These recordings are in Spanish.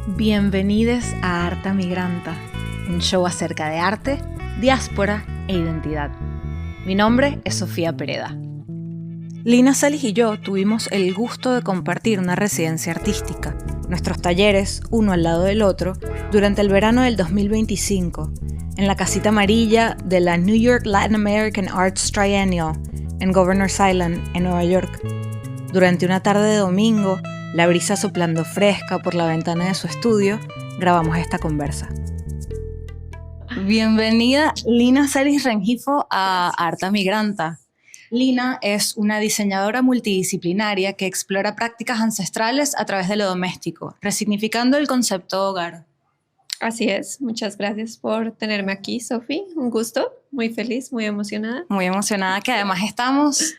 Bienvenidos a Arta Migranta, un show acerca de arte, diáspora e identidad. Mi nombre es Sofía Pereda. Lina Salis y yo tuvimos el gusto de compartir una residencia artística, nuestros talleres, uno al lado del otro, durante el verano del 2025, en la casita amarilla de la New York Latin American Arts Triennial, en Governor's Island, en Nueva York. Durante una tarde de domingo, la brisa soplando fresca por la ventana de su estudio, grabamos esta conversa. Bienvenida Lina Salis Rengifo a Arta Migranta. Lina es una diseñadora multidisciplinaria que explora prácticas ancestrales a través de lo doméstico, resignificando el concepto hogar. Así es, muchas gracias por tenerme aquí, Sofi. Un gusto, muy feliz, muy emocionada. Muy emocionada que además estamos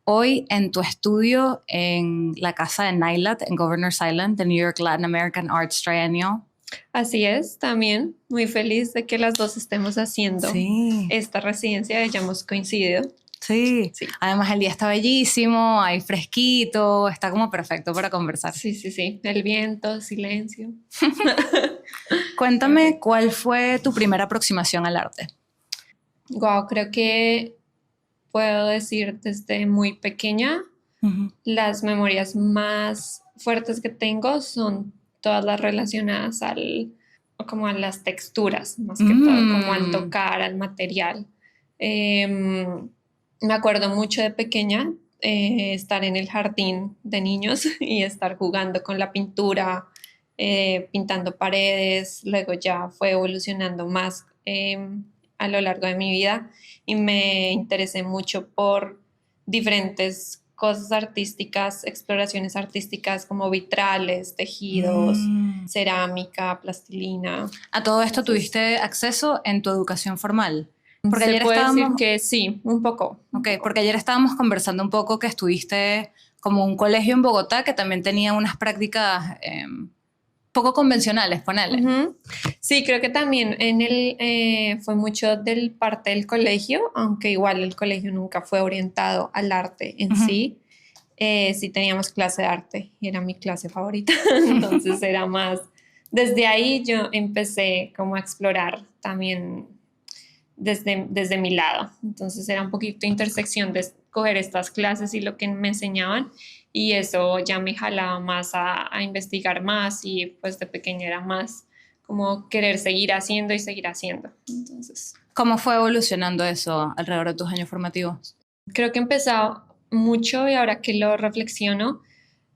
hoy en tu estudio en la casa de NYLAT, en Governor's Island, the New York Latin American Arts Triennial. Así es, también muy feliz de que las dos estemos haciendo esta residencia, hayamos coincidido. Sí, además el día está bellísimo, hay fresquito, está como perfecto para conversar. Sí, el viento, silencio. Cuéntame, ¿cuál fue tu primera aproximación al arte? Wow, creo que puedo decir desde muy pequeña, las memorias más fuertes que tengo son todas las relacionadas como a las texturas, más que todo, como al tocar, al material. Me acuerdo mucho de pequeña estar en el jardín de niños y estar jugando con la pintura, pintando paredes. Luego ya fue evolucionando más a lo largo de mi vida y me interesé mucho por diferentes cosas artísticas, exploraciones artísticas como vitrales, tejidos, cerámica, plastilina. ¿A todo esto tuviste acceso en tu educación formal? Porque ayer puede decir que sí, un poco. Ok, porque ayer estábamos conversando un poco que estuviste como un colegio en Bogotá que también tenía unas prácticas poco convencionales, ponele. Sí, creo que también fue mucho del parte del colegio, aunque igual el colegio nunca fue orientado al arte en sí. Sí teníamos clase de arte y era mi clase favorita, entonces era más... Desde ahí yo empecé como a explorar también desde mi lado. Entonces era un poquito intersección de escoger estas clases y lo que me enseñaban, y eso ya me jalaba más a investigar más, y pues de pequeña era más como querer seguir haciendo y seguir haciendo. Entonces, ¿cómo fue evolucionando eso alrededor de tus años formativos? Creo que empezó mucho, y ahora que lo reflexiono,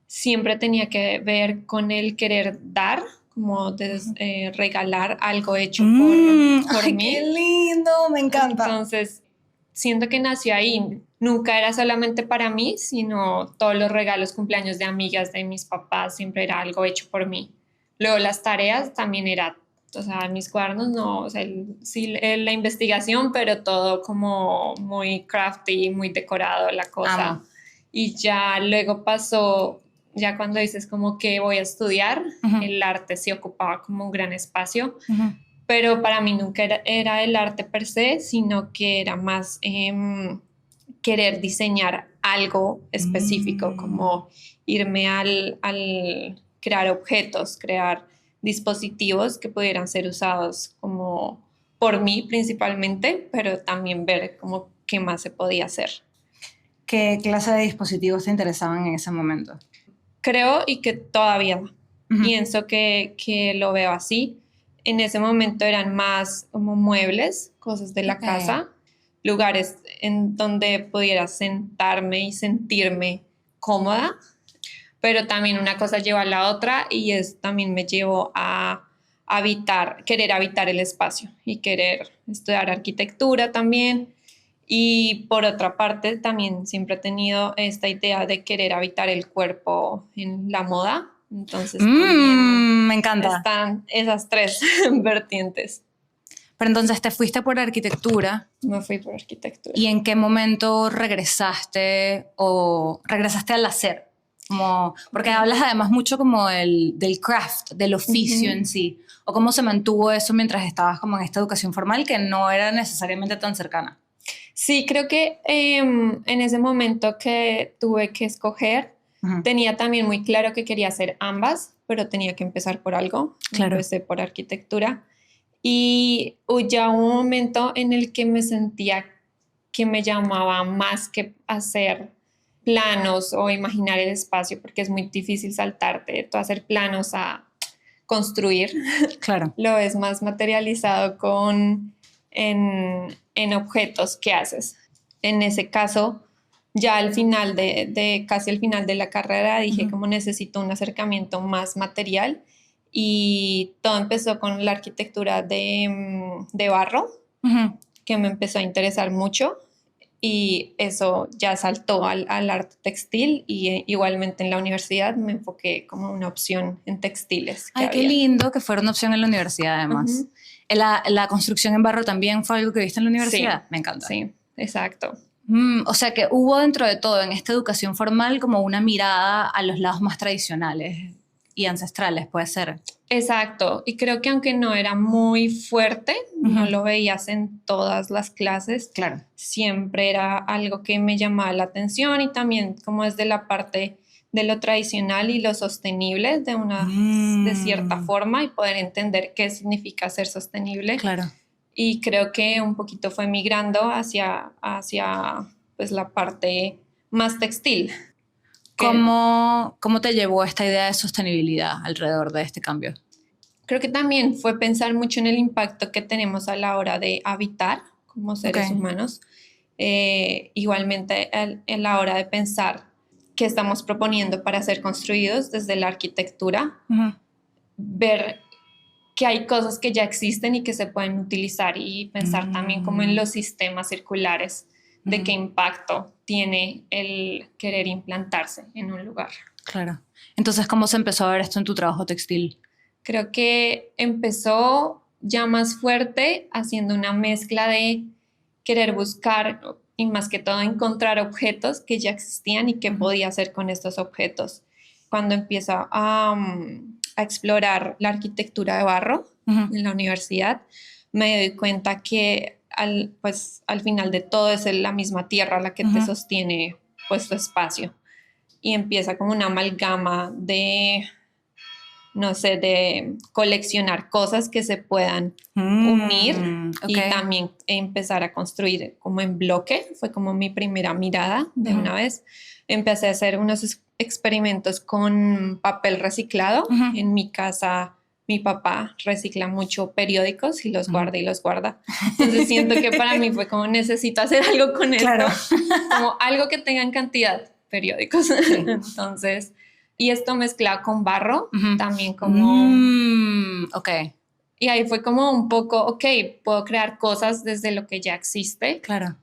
siempre tenía que ver con el querer dar, como de regalar algo hecho por ay, mí. ¡Qué lindo! Me encanta. Entonces, siento que nació ahí. Nunca era solamente para mí, sino todos los regalos, cumpleaños de amigas, de mis papás, siempre era algo hecho por mí. Luego las tareas también era, o sea, mis cuadernos no, o sea, la investigación, pero todo como muy crafty, muy decorado la cosa. Amo. Y ya luego pasó... Ya cuando dices como que voy a estudiar, el arte sí ocupaba como un gran espacio, pero para mí nunca era el arte per se, sino que era más querer diseñar algo específico, como irme al crear objetos, crear dispositivos que pudieran ser usados como por mí principalmente, pero también ver como qué más se podía hacer. ¿Qué clase de dispositivos te interesaban en ese momento? Creo, y que todavía pienso que lo veo así. En ese momento eran más como muebles, cosas de la casa, lugares en donde pudiera sentarme y sentirme cómoda, pero también una cosa lleva a la otra, y también me llevó a querer habitar el espacio y querer estudiar arquitectura también. Y por otra parte, también siempre he tenido esta idea de querer habitar el cuerpo en la moda. Entonces, también me encanta. Están esas tres vertientes. Pero entonces te fuiste por arquitectura. Me fui por arquitectura. ¿Y en qué momento regresaste al hacer? Porque hablas además mucho como del craft, del oficio en sí. ¿O cómo se mantuvo eso mientras estabas como en esta educación formal que no era necesariamente tan cercana? Sí, creo que en ese momento que tuve que escoger, Tenía también muy claro que quería hacer ambas, pero tenía que empezar por algo. Claro. Empecé por arquitectura y ya hubo un momento en el que me sentía que me llamaba más que hacer planos o imaginar el espacio, porque es muy difícil saltarte de todo hacer planos a construir. Claro. Lo ves más materializado en objetos que haces. En ese caso, ya al final casi al final de la carrera dije como necesito un acercamiento más material y todo empezó con la arquitectura de barro, que me empezó a interesar mucho y eso ya saltó al arte textil y igualmente en la universidad me enfoqué como una opción en textiles. Ay, qué lindo que fuera una opción en la universidad además. La construcción en barro también fue algo que viste en la universidad. Sí, me encanta. Sí, exacto. O sea que hubo dentro de todo en esta educación formal como una mirada a los lados más tradicionales y ancestrales, puede ser. Exacto, y creo que aunque no era muy fuerte, no lo veías en todas las clases, claro, siempre era algo que me llamaba la atención y también como desde la parte de lo tradicional y lo sostenible de cierta forma y poder entender qué significa ser sostenible. Claro. Y creo que un poquito fue migrando hacia pues, la parte más textil. ¿Cómo te llevó esta idea de sostenibilidad alrededor de este cambio? Creo que también fue pensar mucho en el impacto que tenemos a la hora de habitar como seres humanos. Igualmente en la hora de pensar qué estamos proponiendo para ser construidos desde la arquitectura. Ver que hay cosas que ya existen y que se pueden utilizar y pensar también como en los sistemas circulares de qué impacto tiene el querer implantarse en un lugar. Claro. Entonces, ¿cómo se empezó a ver esto en tu trabajo textil? Creo que empezó ya más fuerte haciendo una mezcla de querer buscar y más que todo encontrar objetos que ya existían y qué podía hacer con estos objetos. Cuando empiezo a explorar la arquitectura de barro en la universidad, me doy cuenta que al final de todo es la misma tierra la que te sostiene pues tu espacio y empieza como una amalgama de, no sé, de coleccionar cosas que se puedan unir y también empezar a construir como en bloque. Fue como mi primera mirada de una vez. Empecé a hacer unos experimentos con papel reciclado. En mi casa, mi papá recicla mucho periódicos y los guarda y los guarda. Entonces siento que para mí fue como necesito hacer algo con esto. Claro. Como algo que tenga en cantidad periódicos. Sí. Entonces, y esto mezclado con barro, también como... Ok. Y ahí fue como un poco, ok, puedo crear cosas desde lo que ya existe. Claro.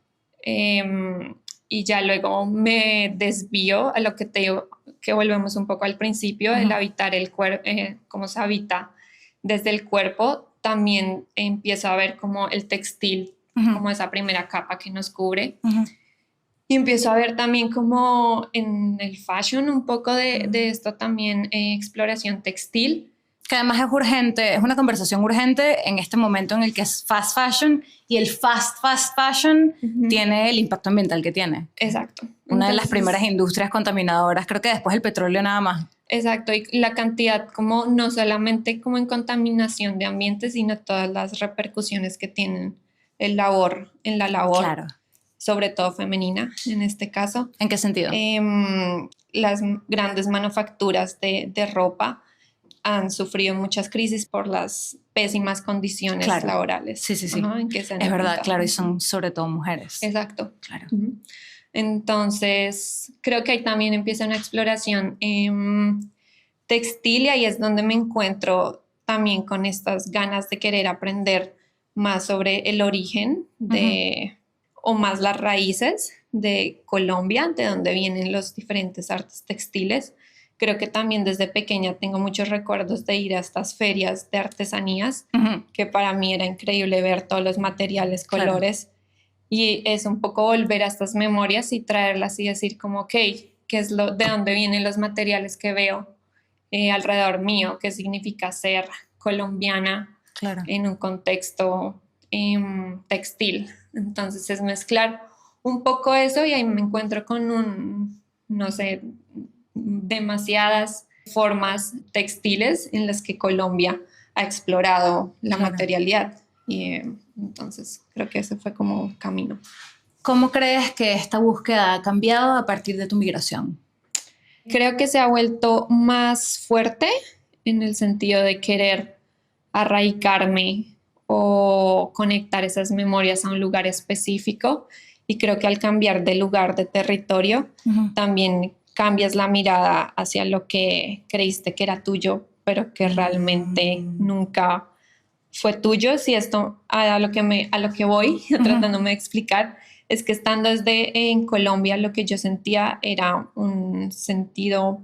Y ya luego me desvío a lo que te digo, que volvemos un poco al principio, el habitar el cuerpo, cómo se habita desde el cuerpo, también empiezo a ver como el textil, como esa primera capa que nos cubre. Y empiezo a ver también como en el fashion un poco de esto también, exploración textil. Que además es urgente, es una conversación urgente en este momento en el que es fast fashion y el fast fashion tiene el impacto ambiental que tiene. Exacto. Una de las primeras industrias contaminadoras, creo que después el petróleo nada más. Exacto, y la cantidad como no solamente como en contaminación de ambiente, sino todas las repercusiones que tienen en la labor. Claro. Sobre todo femenina en este caso. ¿En qué sentido? Las grandes manufacturas de ropa han sufrido muchas crisis por las pésimas condiciones laborales. Sí. En que se han es verdad, claro, y son sobre todo mujeres. Exacto. Claro. Entonces, creo que ahí también empieza una exploración textil y ahí es donde me encuentro también con estas ganas de querer aprender más sobre el origen o más las raíces de Colombia, de donde vienen los diferentes artes textiles. Creo que también desde pequeña tengo muchos recuerdos de ir a estas ferias de artesanías, que para mí era increíble ver todos los materiales, colores, y es un poco volver a estas memorias y traerlas y decir como, ok, ¿qué es de dónde vienen los materiales que veo alrededor mío? ¿Qué significa ser colombiana en un contexto textil? Entonces es mezclar un poco eso y ahí me encuentro con no sé, demasiadas formas textiles en las que Colombia ha explorado la materialidad. Y entonces creo que ese fue como un camino. ¿Cómo crees que esta búsqueda ha cambiado a partir de tu migración? Creo que se ha vuelto más fuerte en el sentido de querer arraigarme o conectar esas memorias a un lugar específico. Y creo que al cambiar de lugar, de territorio, también cambias la mirada hacia lo que creíste que era tuyo, pero que realmente nunca fue tuyo. Si esto a lo que voy tratándome de explicar es que estando en Colombia lo que yo sentía era un sentido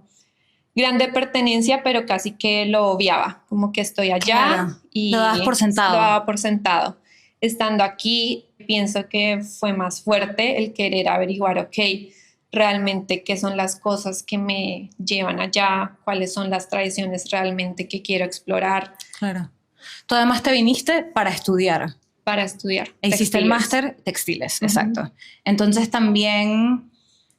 grande de pertenencia, pero casi que lo obviaba, como que estoy allá y lo dabas por sentado. Lo daba por sentado. Estando aquí, pienso que fue más fuerte el querer averiguar, ok, realmente qué son las cosas que me llevan allá, cuáles son las tradiciones realmente que quiero explorar. Claro. Tú además te viniste para estudiar. Para estudiar. Hiciste el máster textiles, exacto. Entonces también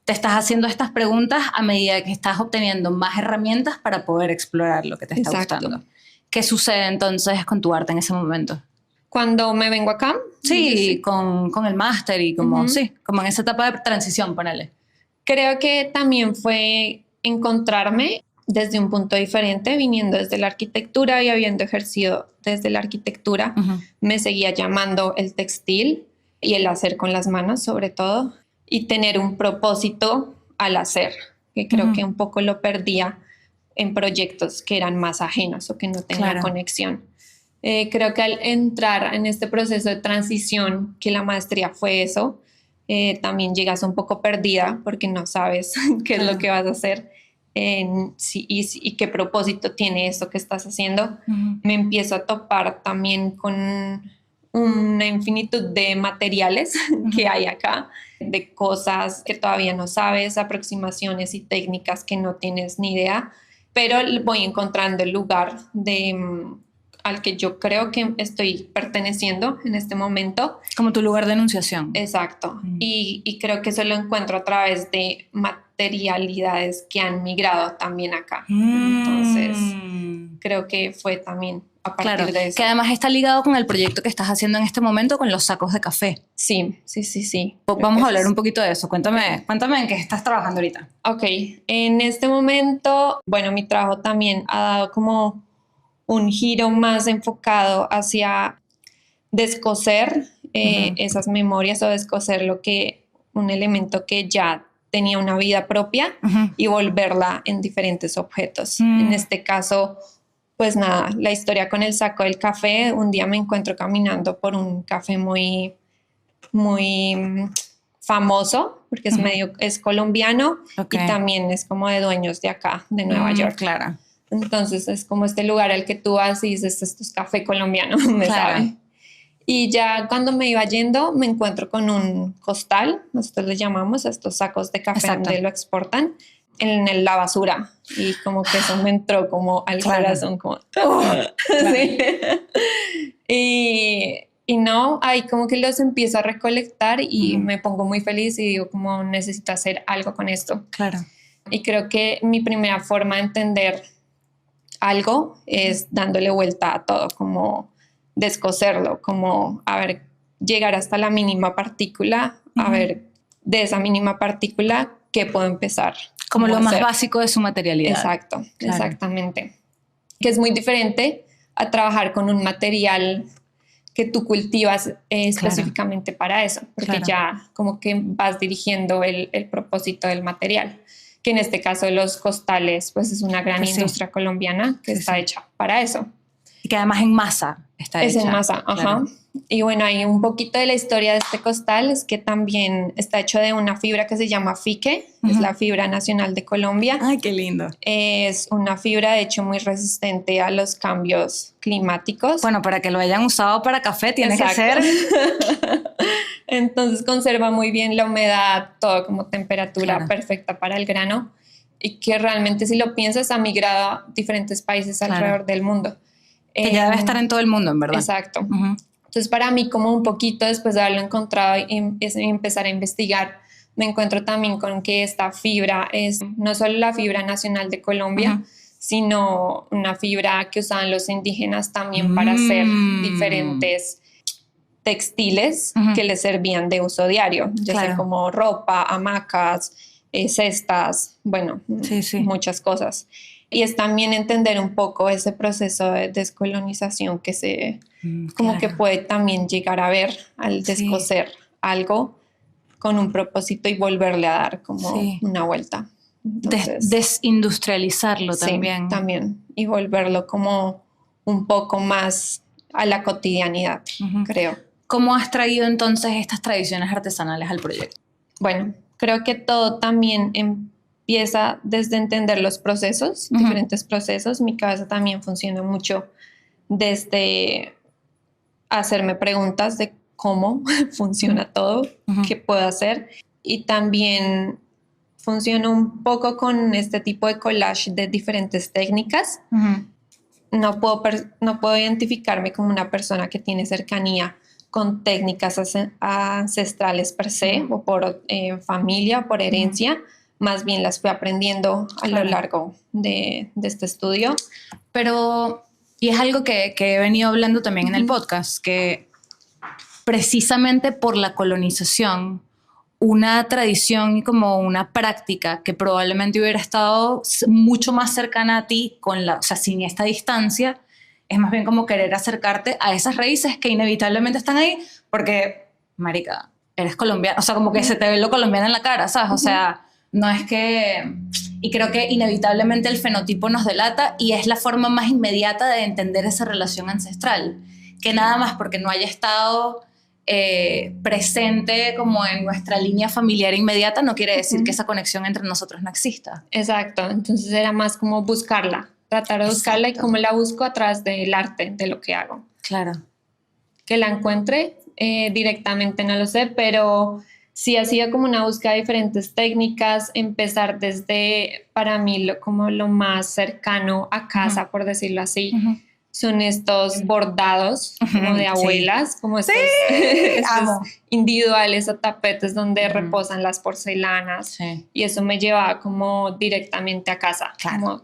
te estás haciendo estas preguntas a medida que estás obteniendo más herramientas para poder explorar lo que te está gustando. ¿Qué sucede entonces con tu arte en ese momento? Cuando me vengo acá. Sí, con el máster y como, como en esa etapa de transición, ponele. Creo que también fue encontrarme desde un punto diferente, viniendo desde la arquitectura y habiendo ejercido desde la arquitectura. Me seguía llamando el textil y el hacer con las manos, sobre todo, y tener un propósito al hacer, que creo que un poco lo perdía en proyectos que eran más ajenos o que no tenían conexión. Creo que al entrar en este proceso de transición, que la maestría fue eso, también llegas un poco perdida porque no sabes qué es lo que vas a hacer y qué propósito tiene esto que estás haciendo. Me empiezo a topar también con una infinitud de materiales que hay acá, de cosas que todavía no sabes, aproximaciones y técnicas que no tienes ni idea, pero voy encontrando el lugar al que yo creo que estoy perteneciendo en este momento. Como tu lugar de enunciación. Exacto. Y creo que eso lo encuentro a través de materialidades que han migrado también acá. Entonces, creo que fue también a partir de eso. Que además está ligado con el proyecto que estás haciendo en este momento con los sacos de café. Sí. Vamos a hablar un poquito de eso. Cuéntame en qué estás trabajando ahorita. Ok. En este momento, bueno, mi trabajo también ha dado como un giro más enfocado hacia descoser esas memorias o descoser un elemento que ya tenía una vida propia y volverla en diferentes objetos. En este caso, pues nada, la historia con el saco del café. Un día me encuentro caminando por un café muy, muy famoso, porque es colombiano y también es como de dueños de acá, de Nueva York. Claro. Entonces es como este lugar al que tú vas y dices, esto es café colombiano, me sabe. Y ya cuando me iba yendo, me encuentro con un costal, nosotros le llamamos a estos sacos de café donde lo exportan, en la basura. Y como que eso me entró como al corazón, como... Sí. Y no, ahí como que los empiezo a recolectar y me pongo muy feliz y digo como necesito hacer algo con esto. Claro. Y creo que mi primera forma de entender algo es dándole vuelta a todo, como descoserlo, como llegar hasta la mínima partícula, a ver de esa mínima partícula qué puedo empezar. Como lo más básico de su materialidad. Exacto, exactamente. Que es muy diferente a trabajar con un material que tú cultivas específicamente para eso, porque ya como que vas dirigiendo el propósito del material. Que en este caso los costales, pues es una gran industria colombiana que está hecha para eso. Y que además en masa está hecha. Es en masa, ajá. Y bueno, hay un poquito de la historia de este costal, es que también está hecho de una fibra que se llama fique, es la fibra nacional de Colombia. ¡Ay, qué lindo! Es una fibra, de hecho, muy resistente a los cambios climáticos. Bueno, para que lo hayan usado para café tiene que ser... Entonces conserva muy bien la humedad, todo como temperatura perfecta para el grano y que realmente si lo piensas ha migrado a diferentes países alrededor del mundo. Que ya debe estar en todo el mundo, en verdad. Exacto. Entonces para mí como un poquito después de haberlo encontrado y empezar a investigar me encuentro también con que esta fibra es no solo la fibra nacional de Colombia, sino una fibra que usaban los indígenas también para hacer diferentes textiles que les servían de uso diario, ya sea como ropa, hamacas, cestas, bueno, muchas cosas. Y es también entender un poco ese proceso de descolonización que se como que puede también llegar a ver al descoser algo con un propósito y volverle a dar como una vuelta. Entonces, desindustrializarlo también. Sí, también. Y volverlo como un poco más a la cotidianidad, creo. ¿Cómo has traído entonces estas tradiciones artesanales al proyecto? Bueno, creo que todo también empieza desde entender los procesos, diferentes procesos. Mi cabeza también funciona mucho desde hacerme preguntas de cómo funciona todo, qué puedo hacer. Y también funciona un poco con este tipo de collage de diferentes técnicas. No puedo identificarme como una persona que tiene cercanía con técnicas ancestrales per se o por familia, por herencia. Más bien las fui aprendiendo a lo largo de este estudio. Pero, y es algo que he venido hablando también en el podcast, que precisamente por la colonización, una tradición y como una práctica que probablemente hubiera estado mucho más cercana a ti, o sea, sin esta distancia, es más bien como querer acercarte a esas raíces que inevitablemente están ahí, porque, marica, eres colombiana, o sea, como que se te ve lo colombiana en la cara, ¿sabes? O sea, no es que... Y creo que inevitablemente el fenotipo nos delata y es la forma más inmediata de entender esa relación ancestral, que nada más porque no haya estado presente como en nuestra línea familiar inmediata no quiere decir que esa conexión entre nosotros no exista. Exacto, entonces era más como buscarla, tratar de buscarla y cómo la busco a través del arte, de lo que hago. Claro. Que la encuentre directamente no lo sé, pero sí ha sido como una búsqueda de diferentes técnicas, empezar desde, para mí, como lo más cercano a casa, por decirlo así, son estos bordados como de abuelas, como estos, estos individuales o tapetes donde reposan las porcelanas, y eso me llevaba como directamente a casa,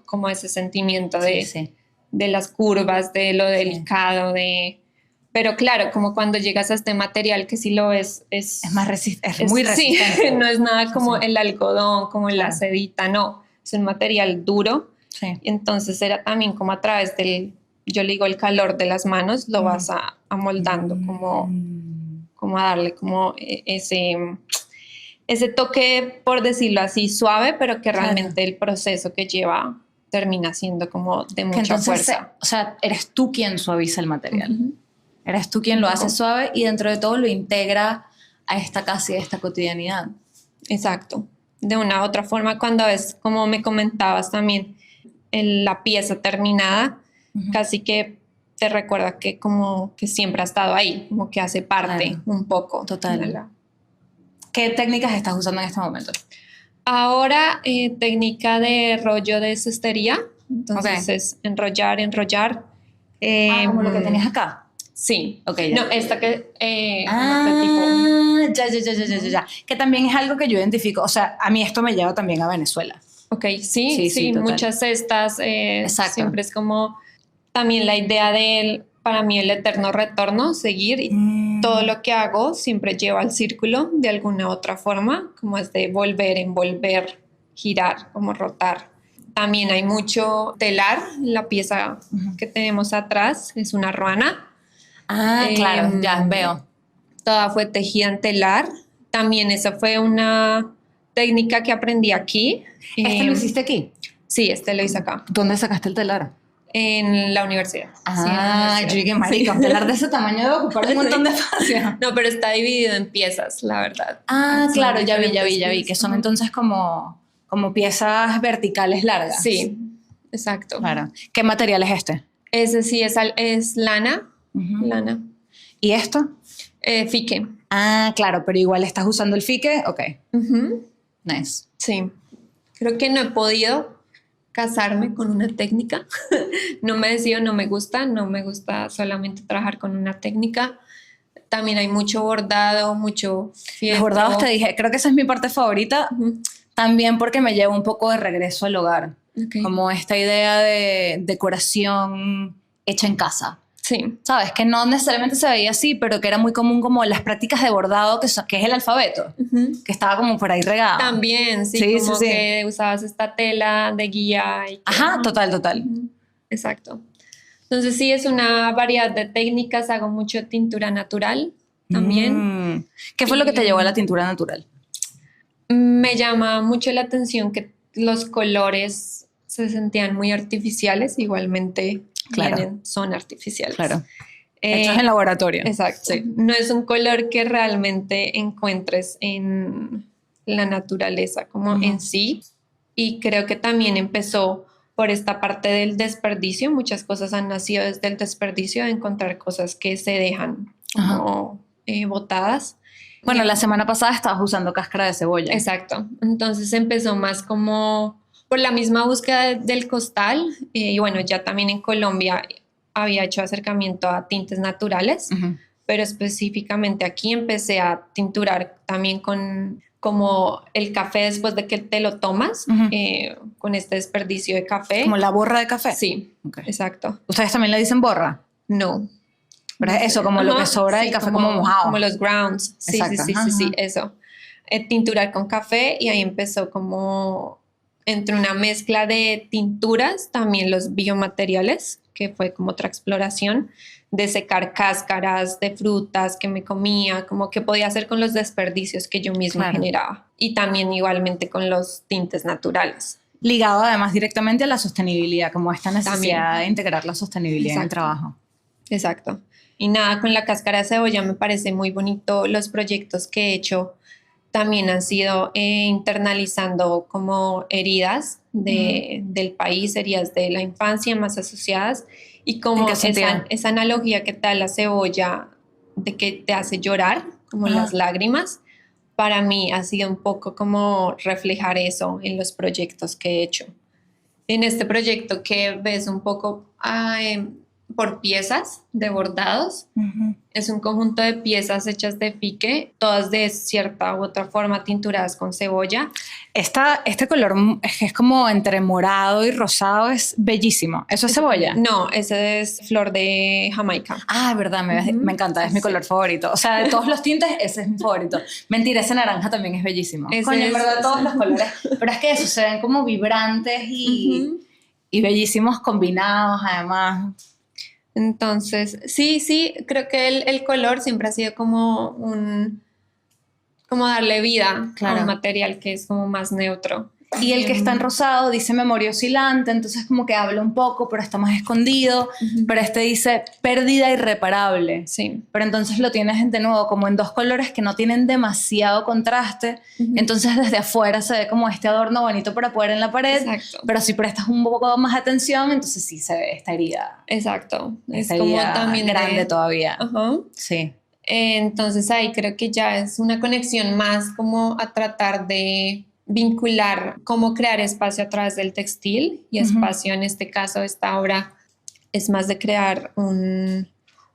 como ese sentimiento de las curvas, de lo delicado, pero claro, como cuando llegas a este material que si lo ves es más resistente, es muy resistente. Sí, no es nada como el algodón, como la sedita, no, es un material duro. Entonces era también como a través del, yo le digo, el calor de las manos, lo vas amoldando, como a darle como ese toque, por decirlo así, suave, pero que realmente el proceso que lleva termina siendo como de mucha fuerza. O sea, eres tú quien suaviza el material. Eres tú quien lo hace suave y dentro de todo lo integra a esta casa y a esta cotidianidad. Exacto. De una u otra forma, cuando ves, como me comentabas también, la pieza terminada, casi que te recuerda que como que siempre ha estado ahí, como que hace parte un poco. Total. ¿Qué técnicas estás usando en este momento? Ahora, técnica de rollo de cestería. Entonces es enrollar. Como lo que tenías acá. Sí. Okay, no, esta que... Ya. Que también es algo que yo identifico. O sea, a mí esto me lleva también a Venezuela. Ok, sí, muchas cestas. Siempre es como también la idea del, para mí, el eterno retorno, seguir. Y todo lo que hago siempre lleva al círculo de alguna otra forma, como es de volver, envolver, girar, como rotar. También hay mucho telar. La pieza que tenemos atrás es una ruana. Claro, ya veo. Toda fue tejida en telar. También esa fue una técnica que aprendí aquí. ¿Este lo hiciste aquí? Sí, lo hice acá. ¿Dónde sacaste el telar? En la universidad. Yo dije, marica, un telar de ese tamaño debe ocupar un montón de espacio. No, pero está dividido en piezas, la verdad. Claro, ya vi, que son entonces como piezas verticales largas. Sí, exacto. Claro. ¿Qué material es este? Ese sí es lana. Lana. ¿Y esto? Fique. Claro, pero igual estás usando el fique. Ok. Nice. Sí. Creo que no he podido casarme con una técnica. No me decido, no me gusta solamente trabajar con una técnica. también hay mucho bordado, mucho fieltro. Los bordados, te dije, creo que esa es mi parte favorita, también porque me lleva un poco de regreso al hogar. Okay. Como esta idea de decoración hecha en casa. Sí. ¿Sabes? Que no necesariamente se veía así, pero que era muy común como las prácticas de bordado, que es el alfabeto, que estaba como por ahí regado. También, sí, como que usabas esta tela de guía. Y que, ajá, total. Exacto. Entonces sí, es una variedad de técnicas, hago mucho tintura natural también. ¿Qué fue lo que te llevó a la tintura natural? Me llama mucho la atención que los colores se sentían muy artificiales, igualmente son artificiales. Claro. Hechos en laboratorio. Exacto. Sí. No es un color que realmente encuentres en la naturaleza como en sí. Y creo que también empezó por esta parte del desperdicio. Muchas cosas han nacido desde el desperdicio, de encontrar cosas que se dejan como botadas. Bueno, la semana pasada estabas usando cáscara de cebolla. Exacto. Entonces empezó más como por la misma búsqueda del costal. Y bueno, ya también en Colombia había hecho acercamiento a tintes naturales, pero específicamente aquí empecé a tinturar también con como el café después de que te lo tomas, con este desperdicio de café. ¿Como la borra de café? Sí, exacto. ¿Ustedes también le dicen borra? No. Pero es eso, como lo que sobra del café como mojado. Como los grounds. Sí, exacto. Sí, eso. Tinturar con café, y ahí empezó como entre una mezcla de tinturas, también los biomateriales, que fue como otra exploración de secar cáscaras de frutas que me comía, como que podía hacer con los desperdicios que yo misma generaba. Y también igualmente con los tintes naturales. Ligado además directamente a la sostenibilidad, como esta necesidad de integrar la sostenibilidad en el trabajo. Exacto. Y nada, con la cáscara de cebolla me parece muy bonito. Los proyectos que he hecho también han sido internalizando como heridas del país, heridas de la infancia más asociadas, y como esa analogía que te da la cebolla de que te hace llorar, como las lágrimas, para mí ha sido un poco como reflejar eso en los proyectos que he hecho. En este proyecto que ves un poco por piezas de bordados, es un conjunto de piezas hechas de pique, todas de cierta u otra forma tinturadas con cebolla. Este color es como entre morado y rosado, es bellísimo. ¿Eso es cebolla? No, ese es flor de Jamaica. Ah, verdad, me encanta, es mi color favorito. O sea, de todos los tintes, ese es mi favorito. Mentira, ese naranja también es bellísimo. Coño, en verdad, todos los colores. Pero es que eso, se ven como vibrantes y bellísimos combinados, además. Entonces, sí, creo que el color siempre ha sido como darle vida a un material que es como más neutro. Y el que está en rosado dice memoria oscilante, entonces como que habla un poco, pero está más escondido. Pero este dice pérdida irreparable. Sí. Pero entonces lo tienes de nuevo como en dos colores que no tienen demasiado contraste. Entonces desde afuera se ve como este adorno bonito para poner en la pared. Exacto. Pero si prestas un poco más atención, entonces sí se ve esta herida. Exacto. Esta es herida como también grande todavía. Sí. Entonces ahí creo que ya es una conexión más como a tratar de vincular cómo crear espacio a través del textil, y espacio en este caso, esta obra es más de crear un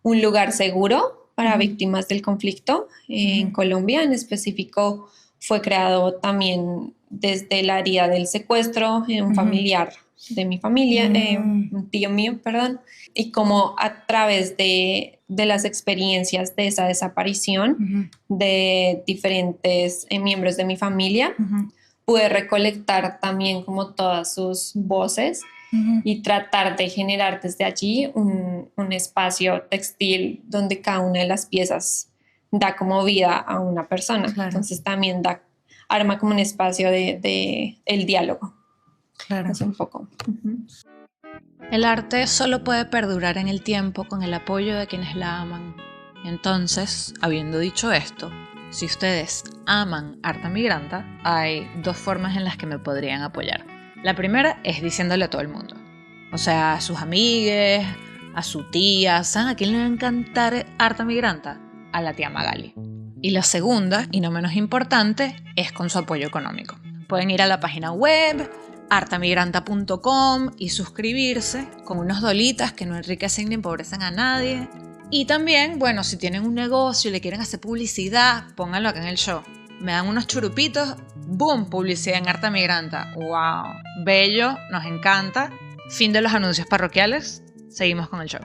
lugar seguro para víctimas del conflicto. En Colombia en específico fue creado también desde la herida del secuestro en un familiar de mi familia, un tío mío, perdón, y como a través de las experiencias de esa desaparición de diferentes miembros de mi familia, pude recolectar también como todas sus voces y tratar de generar desde allí un espacio textil donde cada una de las piezas da como vida a una persona. Entonces también arma como un espacio de el diálogo. Es un poco. El arte solo puede perdurar en el tiempo con el apoyo de quienes la aman. Entonces, habiendo dicho esto, si ustedes aman Arta Migranta, hay dos formas en las que me podrían apoyar. La primera es diciéndole a todo el mundo. O sea, a sus amigues, a su tía. ¿Saben a quién le va a encantar Arta Migranta? A la tía Magali. Y la segunda, y no menos importante, es con su apoyo económico. Pueden ir a la página web artamigranta.com y suscribirse con unos dolitas que no enriquecen ni empobrecen a nadie. Y también, bueno, si tienen un negocio y le quieren hacer publicidad, pónganlo acá en el show. Me dan unos churupitos, ¡boom! Publicidad en Arta Migranta. ¡Wow! Bello, nos encanta. Fin de los anuncios parroquiales. Seguimos con el show.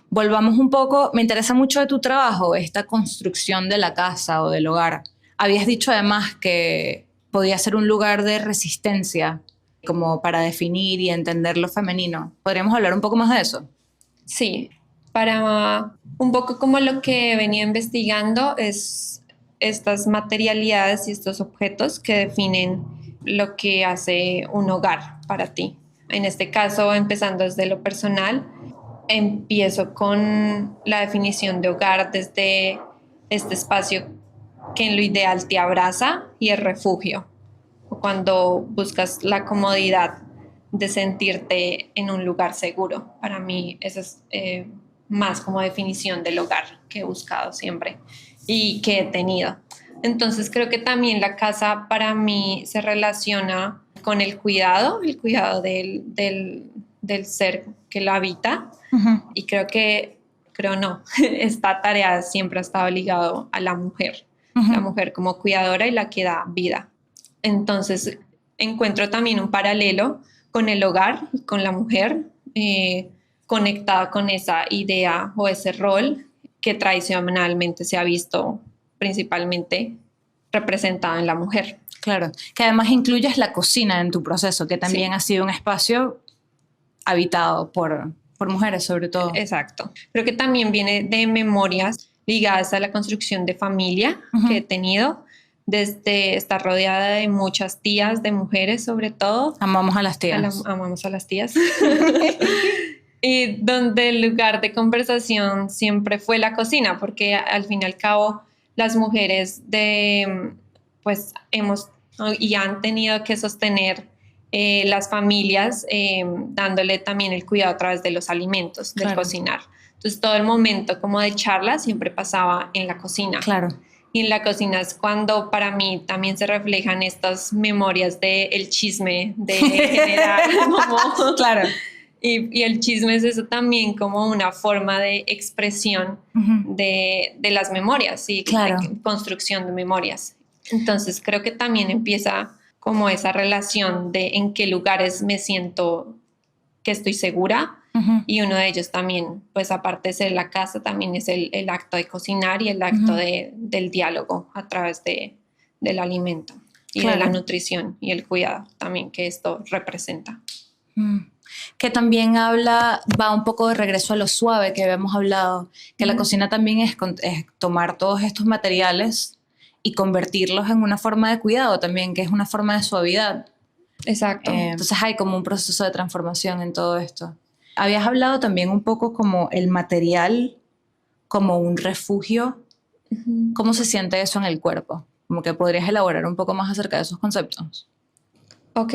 Volvamos un poco, me interesa mucho de tu trabajo, esta construcción de la casa o del hogar. Habías dicho además que podía ser un lugar de resistencia, como para definir y entender lo femenino. ¿Podríamos hablar un poco más de eso? Sí, para un poco como lo que venía investigando es estas materialidades y estos objetos que definen lo que hace un hogar para ti. En este caso, empezando desde lo personal, empiezo con la definición de hogar desde este espacio que en lo ideal te abraza y es refugio. O cuando buscas la comodidad de sentirte en un lugar seguro. Para mí esa es más como definición del hogar que he buscado siempre y que he tenido. Entonces creo que también la casa para mí se relaciona con el cuidado del ser que lo habita. Uh-huh. Y creo no, esta tarea siempre ha estado ligado a la mujer. Uh-huh. La mujer como cuidadora y la que da vida. Entonces encuentro también un paralelo con el hogar y con la mujer, conectada con esa idea o ese rol que tradicionalmente se ha visto principalmente representado en la mujer. Claro, que además incluyes la cocina en tu proceso, que también sí. Ha sido un espacio habitado por mujeres sobre todo. Exacto. Creo que también viene de memorias ligadas a la construcción de familia uh-huh. que he tenido. Desde estar rodeada de muchas tías, de mujeres sobre todo. Amamos a las tías. Amamos a las tías. Y donde el lugar de conversación siempre fue la cocina, porque al fin y al cabo las mujeres pues hemos y han tenido que sostener las familias dándole también el cuidado a través de los alimentos, del cocinar. Entonces todo el momento como de charla siempre pasaba en la cocina. Claro. Y en la cocina es cuando para mí también se reflejan estas memorias del chisme, de generar como... Claro. Y el chisme es eso también como una forma de expresión uh-huh. de las memorias, ¿sí? Claro. De construcción de memorias. Entonces creo que también empieza como esa relación de en qué lugares me siento que estoy segura. Uh-huh. Y uno de ellos también, pues aparte de ser la casa, también es el acto de cocinar y el acto uh-huh. del diálogo a través del alimento y claro. de la nutrición y el cuidado también que esto representa. Que también va un poco de regreso a lo suave que habíamos hablado, que la cocina también es tomar todos estos materiales y convertirlos en una forma de cuidado también, que es una forma de suavidad. Exacto. Entonces hay como un proceso de transformación en todo esto. Habías hablado también un poco como el material, como un refugio. Uh-huh. ¿Cómo se siente eso en el cuerpo? Como que podrías elaborar un poco más acerca de esos conceptos. Ok,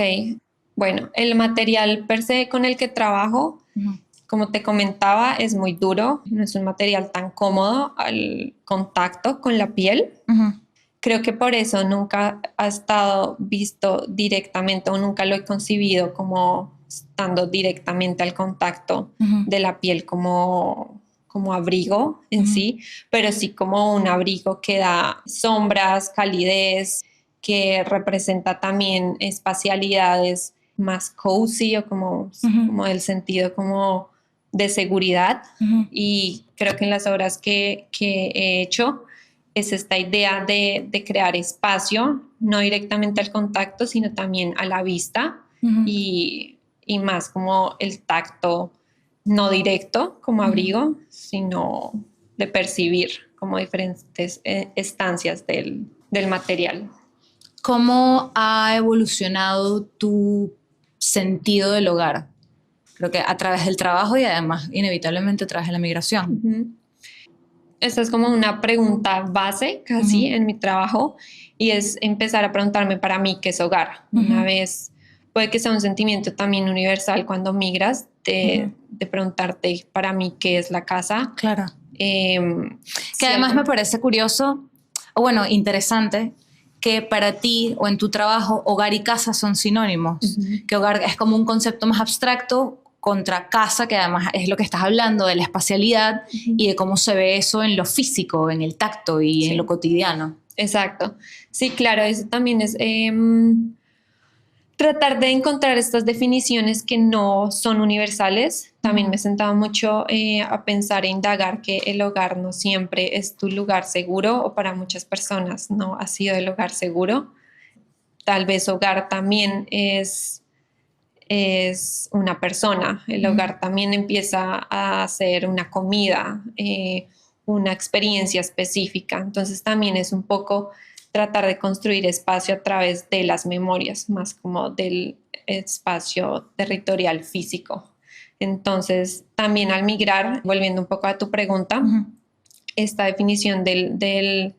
bueno, el material per se con el que trabajo, uh-huh. como te comentaba, es muy duro. No es un material tan cómodo al contacto con la piel. Uh-huh. Creo que por eso nunca ha estado visto directamente o nunca lo he concebido como estando directamente al contacto uh-huh. de la piel como abrigo en uh-huh. sí, pero sí como un abrigo que da sombras, calidez, que representa también espacialidades más cozy o como del sentido como de seguridad. Uh-huh. Y creo que en las obras que he hecho es esta idea de crear espacio, no directamente al contacto, sino también a la vista uh-huh. y más como el tacto no directo como abrigo, sino de percibir como diferentes estancias del material. ¿Cómo ha evolucionado tu sentido del hogar? Creo que a través del trabajo y además inevitablemente a través de la migración. Uh-huh. Esta es como una pregunta base casi uh-huh. en mi trabajo y es empezar a preguntarme para mí qué es hogar. Uh-huh. Una vez puede que sea un sentimiento también universal cuando migras de preguntarte para mí qué es la casa. Claro. Que además me parece curioso, o bueno, interesante, que para ti o en tu trabajo hogar y casa son sinónimos. Uh-huh. Que hogar es como un concepto más abstracto contra casa, que además es lo que estás hablando, de la espacialidad y de cómo se ve eso en lo físico, en el tacto y Sí. en lo cotidiano. Exacto. Sí, claro, eso también es tratar de encontrar estas definiciones que no son universales. También me he sentado mucho a pensar e indagar que el hogar no siempre es tu lugar seguro, o para muchas personas no ha sido el hogar seguro. Tal vez hogar también es una persona. El hogar también empieza a ser una comida, una experiencia específica. Entonces también es un poco tratar de construir espacio a través de las memorias, más como del espacio territorial físico. Entonces también al migrar, volviendo un poco a tu pregunta, esta definición del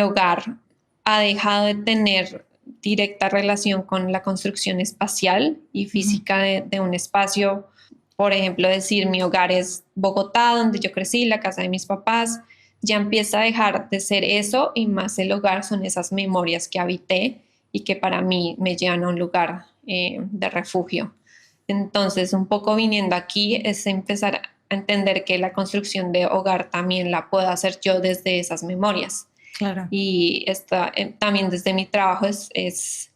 hogar ha dejado de tener directa relación con la construcción espacial y física de un espacio. Por ejemplo, decir mi hogar es Bogotá, donde yo crecí, la casa de mis papás, ya empieza a dejar de ser eso, y más el hogar son esas memorias que habité y que para mí me llevan a un lugar de refugio. Entonces, un poco viniendo aquí es empezar a entender que la construcción de hogar también la puedo hacer yo desde esas memorias. Claro. Y también desde mi trabajo es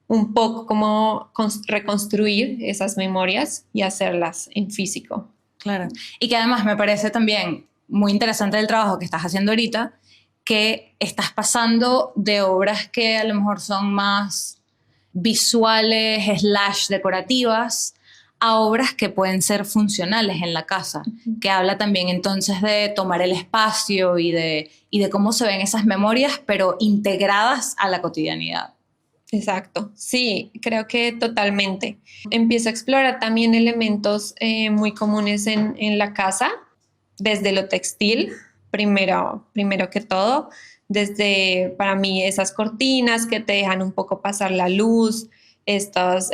un poco como reconstruir esas memorias y hacerlas en físico. Claro. Y que además me parece también muy interesante el trabajo que estás haciendo ahorita, que estás pasando de obras que a lo mejor son más visuales / decorativas a obras que pueden ser funcionales en la casa, que habla también entonces de tomar el espacio y de cómo se ven esas memorias, pero integradas a la cotidianidad. Exacto, sí, creo que totalmente. Empiezo a explorar también elementos muy comunes en la casa, desde lo textil, primero que todo, desde para mí esas cortinas que te dejan un poco pasar la luz, estas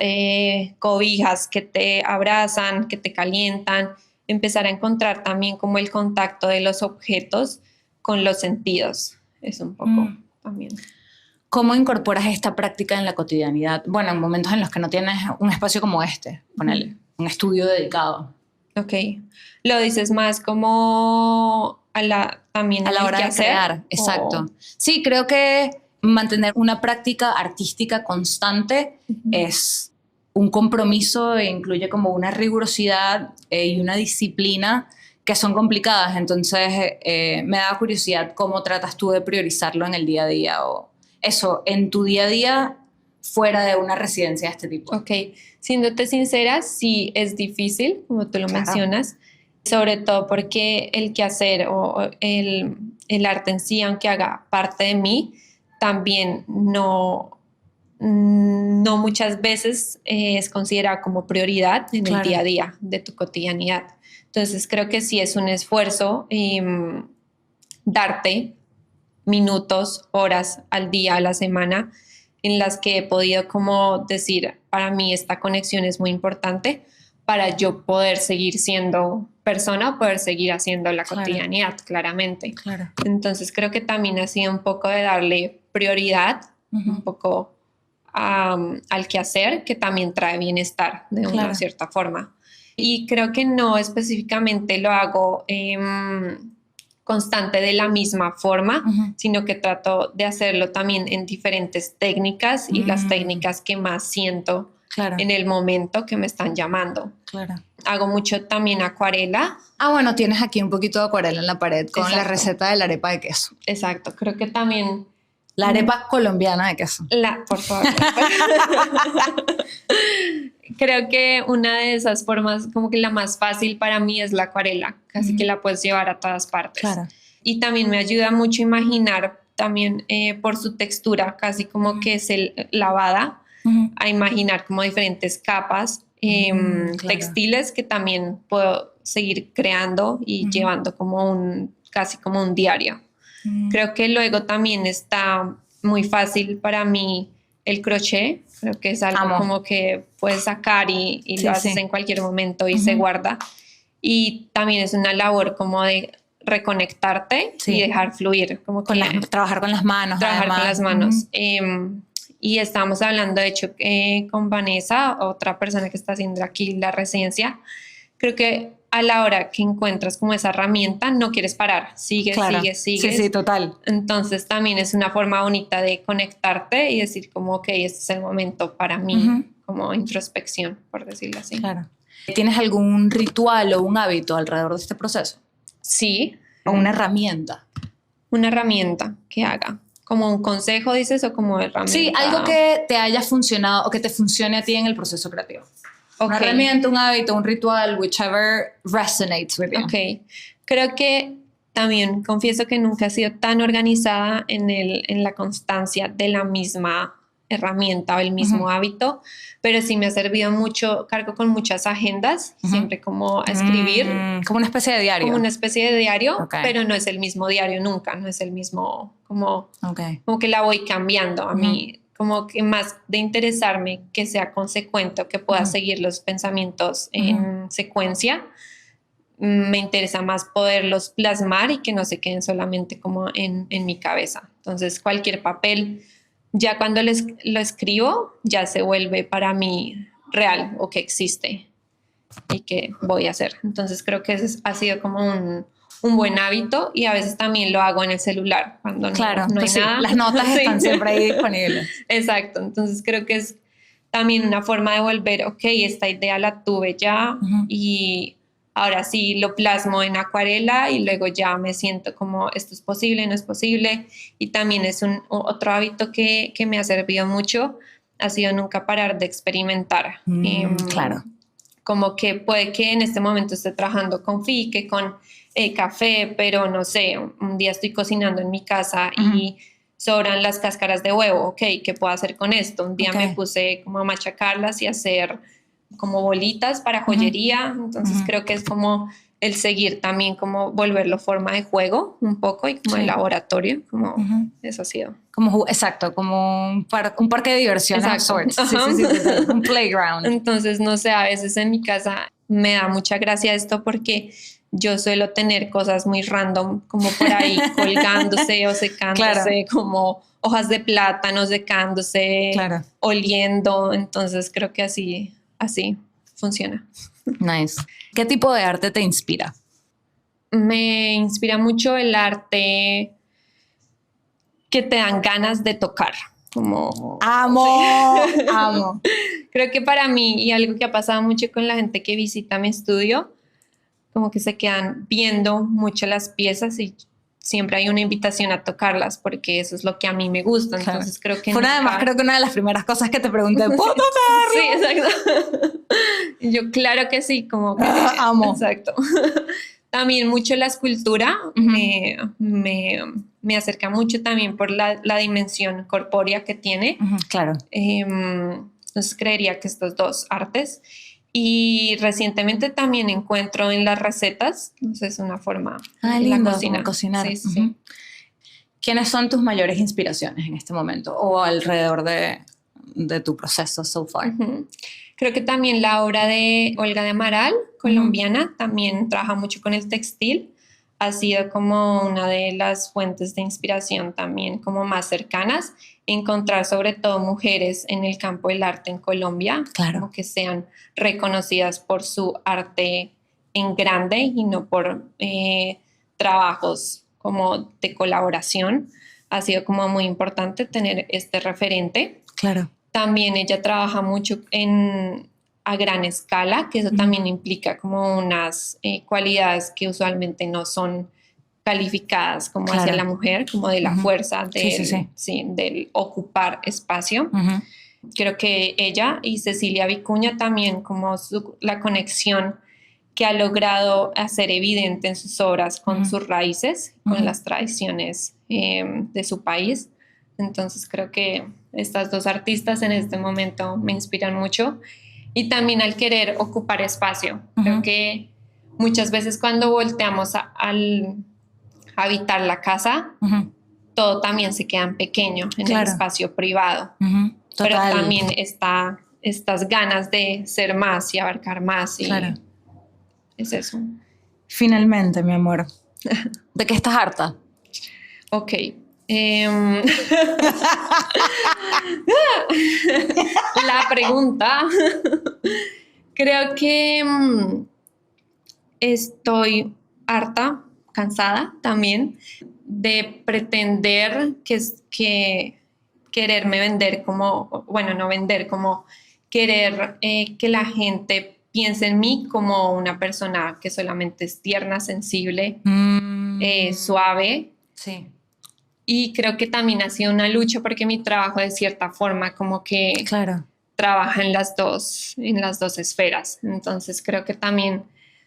cobijas que te abrazan, que te calientan, empezar a encontrar también como el contacto de los objetos con los sentidos, es un poco también. ¿Cómo incorporas esta práctica en la cotidianidad? Bueno, en momentos en los que no tienes un espacio como este, ponele, un estudio dedicado. Ok, lo dices más como también A la hora de crear, exacto. Sí, creo que mantener una práctica artística constante es un compromiso e incluye como una rigurosidad y una disciplina que son complicadas. Entonces, me da curiosidad cómo tratas tú de priorizarlo en el día a día o eso, en tu día a día fuera de una residencia de este tipo. Ok, siéndote sincera, sí es difícil, como tú lo mencionas, sobre todo porque el quehacer o el arte en sí, aunque haga parte de mí, también no muchas veces es considerado como prioridad en el día a día de tu cotidianidad. Entonces creo que sí es un esfuerzo darte minutos, horas al día, a la semana, en las que he podido como decir, para mí esta conexión es muy importante para yo poder seguir siendo persona, poder seguir haciendo la cotidianidad, claramente. Claro. Entonces creo que también ha sido un poco de darle prioridad, un poco al quehacer, que también trae bienestar de una cierta forma. Y creo que no específicamente lo hago constante de la misma forma, sino que trato de hacerlo también en diferentes técnicas y las técnicas que más siento en el momento que me están llamando. Claro. Hago mucho también acuarela. Ah, bueno, tienes aquí un poquito de acuarela en la pared con la receta de la arepa de queso. Exacto, creo que también... La arepa colombiana de queso. Por favor. Creo que una de esas formas, como que la más fácil para mí es la acuarela, casi que la puedes llevar a todas partes. Claro. Y también me ayuda mucho a imaginar, también por su textura, casi como que es lavada, a imaginar como diferentes capas textiles que también puedo seguir creando y llevando como casi como un diario. Creo que luego también está muy fácil para mí el crochet. Creo que es algo como que puedes sacar y lo haces en cualquier momento y se guarda. Y también es una labor como de reconectarte y dejar fluir. Como que trabajar con las manos. Trabajar con las manos. y estábamos hablando, de hecho, con Vanessa, otra persona que está haciendo aquí la residencia. Creo que a la hora que encuentras como esa herramienta, no quieres parar, sigues, Claro. sigues. Sí, total. Entonces también es una forma bonita de conectarte y decir como, ok, este es el momento para mí, como introspección, por decirlo así. Claro. ¿Tienes algún ritual o un hábito alrededor de este proceso? Sí. ¿O una herramienta? Una herramienta que haga. ¿Como un consejo, dices, o como herramienta? Sí, algo que te haya funcionado o que te funcione a ti en el proceso creativo. Una Okay. herramienta, un hábito, un ritual, whichever resonates with you. Ok. Creo que también confieso que nunca he sido tan organizada en la constancia de la misma herramienta o el mismo hábito, pero sí me ha servido mucho. Cargo con muchas agendas, siempre como a escribir. Como una especie de diario. Como una especie de diario, Okay. pero no es el mismo diario nunca, no es el mismo, como que la voy cambiando a mí, como que más de interesarme que sea consecuente o que pueda seguir los pensamientos en secuencia. Me interesa más poderlos plasmar y que no se queden solamente como en mi cabeza. Entonces cualquier papel, ya cuando lo escribo, ya se vuelve para mí real o que existe y que voy a hacer. Entonces creo que ese ha sido como un buen hábito, y a veces también lo hago en el celular cuando no hay pues nada. Sí, las notas están siempre ahí disponibles. Exacto, entonces creo que es también una forma de volver, ok, esta idea la tuve ya y ahora sí lo plasmo en acuarela y luego ya me siento como esto es posible, no es posible. Y también es otro hábito que me ha servido mucho, ha sido nunca parar de experimentar. Claro. Como que puede que en este momento esté trabajando con fique, con café, pero no sé, un día estoy cocinando en mi casa y sobran las cáscaras de huevo, ok, ¿qué puedo hacer con esto? Un día me puse como a machacarlas y hacer como bolitas para joyería, entonces creo que es como el seguir también, como volverlo forma de juego un poco y como de laboratorio, como eso ha sido. Exacto, como un parque de diversiones of sorts. Sí, un playground. Entonces, no sé, a veces en mi casa me da mucha gracia esto porque yo suelo tener cosas muy random como por ahí colgándose o secándose, como hojas de plátano secándose, oliendo. Entonces creo que así funciona. Nice. ¿Qué tipo de arte te inspira? Me inspira mucho el arte que te dan ganas de tocar. Como amo. Creo que para mí, y algo que ha pasado mucho con la gente que visita mi estudio, como que se quedan viendo mucho las piezas y siempre hay una invitación a tocarlas porque eso es lo que a mí me gusta. Entonces creo que además creo que una de las primeras cosas que te pregunté, ¿puedo tocarlo? Sí, exacto. Y yo claro que sí, como que amo. Exacto. También mucho la escultura me acerca mucho también por la dimensión corpórea que tiene. Claro. Entonces creería que estos dos artes. Y recientemente también encuentro en las recetas, entonces es una forma en lindo, la cocina. Como cocinar. Sí, sí. ¿Quiénes son tus mayores inspiraciones en este momento o alrededor de tu proceso so far? Creo que también la obra de Olga de Amaral, colombiana, también trabaja mucho con el textil. Ha sido como una de las fuentes de inspiración también como más cercanas. Encontrar sobre todo mujeres en el campo del arte en Colombia, como que sean reconocidas por su arte en grande y no por trabajos como de colaboración. Ha sido como muy importante tener este referente. Claro. También ella trabaja mucho a gran escala, que eso también implica como unas cualidades que usualmente no son calificadas como hacia la mujer, como de la fuerza del ocupar espacio. Creo que ella y Cecilia Vicuña también, como la conexión que ha logrado hacer evidente en sus obras con sus raíces, con las tradiciones de su país. Entonces creo que estas dos artistas en este momento me inspiran mucho. Y también al querer ocupar espacio. Creo que muchas veces cuando volteamos al habitar la casa, todo también se queda en pequeño en el espacio privado. Pero también estas ganas de ser más y abarcar más. Y es eso. Finalmente, mi amor, ¿de qué estás harta? Ok. La pregunta, creo que estoy harta, cansada también de pretender que quererme vender como, bueno, no vender, como querer que la gente piense en mí como una persona que solamente es tierna, sensible, suave. Sí. Y creo que también ha sido una lucha porque mi trabajo de cierta forma como que Claro. trabaja en las dos esferas. Entonces creo que también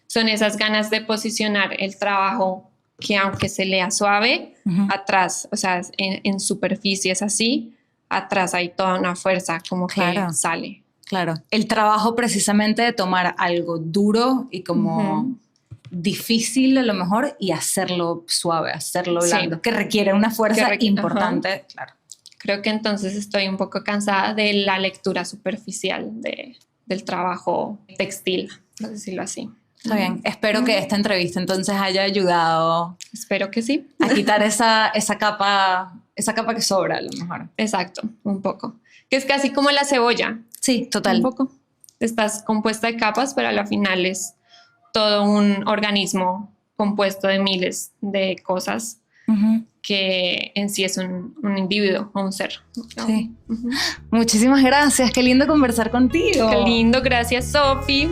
son esas ganas de posicionar el trabajo que aunque se lea suave, atrás, o sea, en superficie es así, atrás hay toda una fuerza como que sale. Claro. El trabajo precisamente de tomar algo duro y como difícil a lo mejor y hacerlo suave, hacerlo blando, que requiere una fuerza importante. Claro. Creo que entonces estoy un poco cansada de la lectura superficial del trabajo textil, por decirlo así. Está bien. Espero que esta entrevista entonces haya ayudado. Espero que sí. A quitar esa capa que sobra a lo mejor. Exacto, un poco. Que es casi como la cebolla. Sí, total. Un poco. Estás compuesta de capas, pero a la final es todo un organismo compuesto de miles de cosas que en sí es un individuo o un ser. Sí. Muchísimas gracias. Qué lindo conversar contigo. Qué lindo. Gracias, Sofi.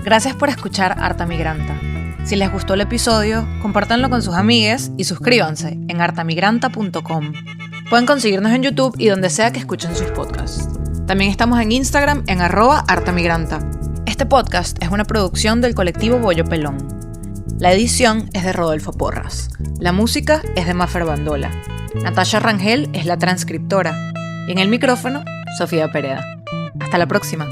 Gracias por escuchar Harta Migranta. Si les gustó el episodio, compártanlo con sus amigues y suscríbanse en hartamigranta.com. Pueden conseguirnos en YouTube y donde sea que escuchen sus podcasts. También estamos en Instagram en @hartamigranta. Este podcast es una producción del colectivo Bollo Pelón. La edición es de Rodolfo Porras. La música es de Mafer Bandola. Natasha Rangel es la transcriptora. Y en el micrófono, Sofía Pereda. Hasta la próxima.